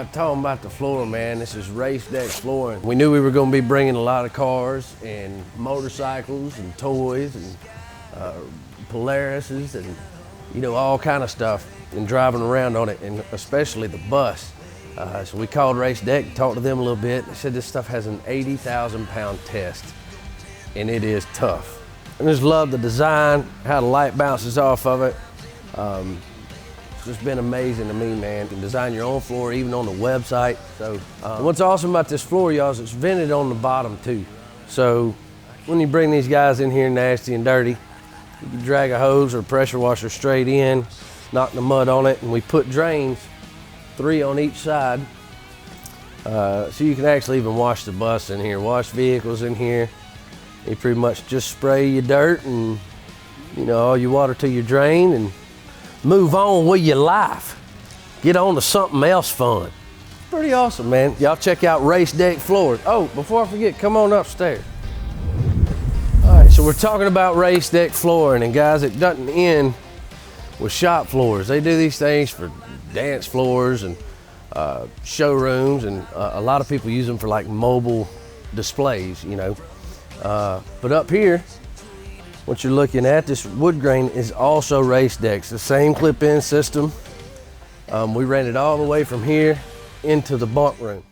about talking about the floor, man. This is RaceDeck flooring. We knew we were going to be bringing a lot of cars and motorcycles and toys and Polarises and, you know, all kind of stuff, and driving around on it, and especially the bus. So we called RaceDeck, talked to them a little bit. They said this stuff has an 80,000 pound test, and it is tough. I just love the design, how the light bounces off of it. It's just been amazing to me, man. You can design your own floor, even on the website. So what's awesome about this floor, y'all, is it's vented on the bottom too. So when you bring these guys in here nasty and dirty, you can drag a hose or pressure washer straight in, knock the mud on it, and we put drains, 3 on each side. So you can actually even wash the bus in here, wash vehicles in here. You pretty much just spray your dirt and, you know, all your water to your drain and move on with your life. Get on to something else fun. Pretty awesome, man. Y'all check out RaceDeck Floors. Oh, before I forget, come on upstairs. All right, so we're talking about RaceDeck flooring, and guys, it doesn't end with shop floors. They do these things for dance floors and showrooms, and a lot of people use them for like mobile displays, you know. But up here, what you're looking at, this wood grain is also RaceDeck. It's the same clip-in system. We ran it all the way from here into the bunk room.